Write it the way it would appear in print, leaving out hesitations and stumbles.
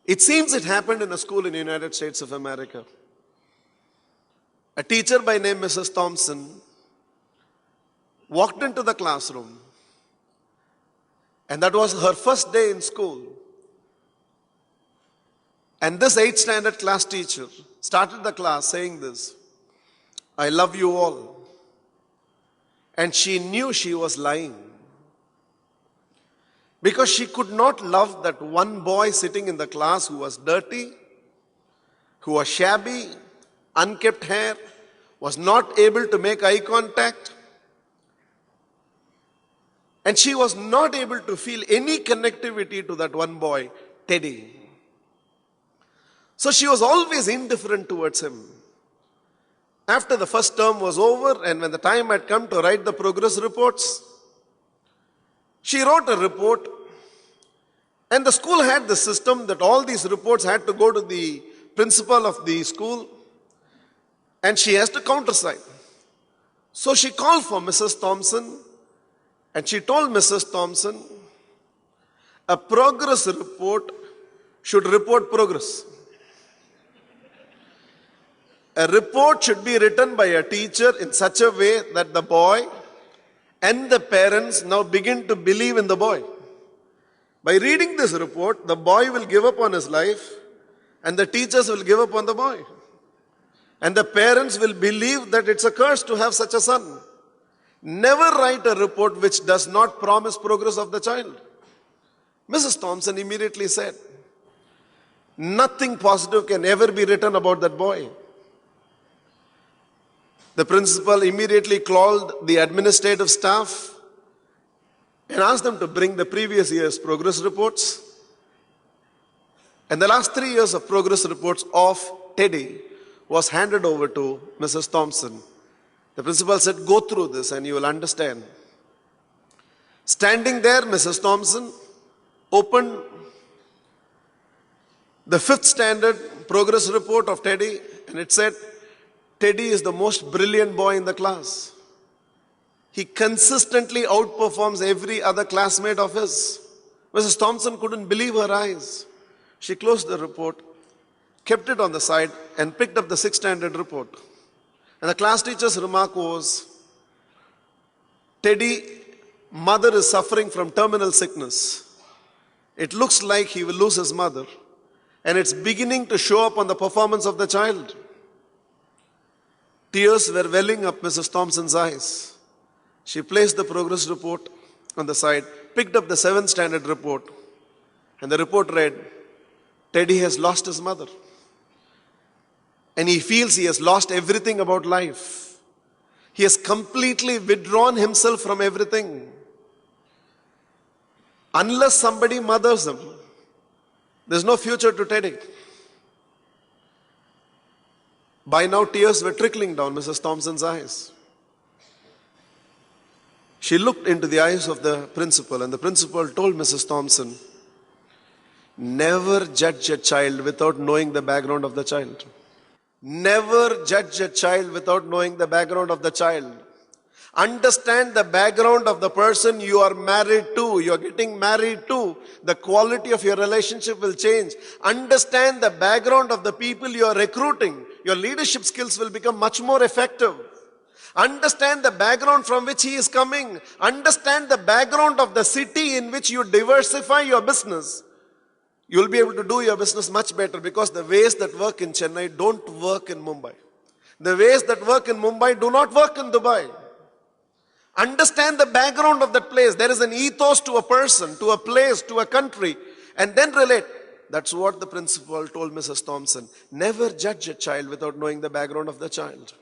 It seems it happened in a school in the United States of America. A teacher by name Mrs. Thompson walked into the classroom, and that was her first day in school. And this 8th standard class teacher started the class saying this, "I love you all." And she knew she was lying, because she could not love that one boy sitting in the class who was dirty, who was shabby, unkept hair, was not able to make eye contact. And she was not able to feel any connectivity to that one boy, Teddy. So she was always indifferent towards him. After the first term was over, and when the time had come to write the progress reports, she wrote a report, and the school had the system that all these reports had to go to the principal of the school, and she has to countersign. So she called for Mrs. Thompson, and she told Mrs. Thompson, a progress report should report progress. A report should be written by a teacher in such a way that the boy and the parents now begin to believe in the boy. By reading this report, the boy will give up on his life, and the teachers will give up on the boy. And the parents will believe that it's a curse to have such a son. Never write a report which does not promise progress of the child. Mrs. Thompson immediately said, nothing positive can ever be written about that boy. The principal immediately called the administrative staff and asked them to bring the previous year's progress reports. And the last 3 years of progress reports of Teddy was handed over to Mrs. Thompson. The principal said, go through this and you will understand. Standing there, Mrs. Thompson opened the 5th standard progress report of Teddy, and it said, Teddy is the most brilliant boy in the class. He consistently outperforms every other classmate of his. Mrs. Thompson couldn't believe her eyes. She closed the report, kept it on the side, and picked up the 6th standard report. And the class teacher's remark was, Teddy, mother is suffering from terminal sickness. It looks like he will lose his mother, and it's beginning to show up on the performance of the child. Tears were welling up Mrs. Thompson's eyes. She placed the progress report on the side, picked up the 7th standard report, and the report read, Teddy has lost his mother. And he feels he has lost everything about life. He has completely withdrawn himself from everything. Unless somebody mothers him, there's no future to Teddy. By now, tears were trickling down Mrs. Thompson's eyes. She looked into the eyes of the principal, and the principal told Mrs. Thompson, never judge a child without knowing the background of the child. Never judge a child without knowing the background of the child. Understand the background of the person you are married to, you are getting married to. The quality of your relationship will change. Understand the background of the people you are recruiting. Your leadership skills will become much more effective. Understand the background from which he is coming. Understand the background of the city in which you diversify your business. You will be able to do your business much better, because the ways that work in Chennai don't work in Mumbai. The ways that work in Mumbai do not work in Dubai. Understand the background of that place. There is an ethos to a person, to a place, to a country, and then relate. That's what the principal told Mrs. Thompson. Never judge a child without knowing the background of the child.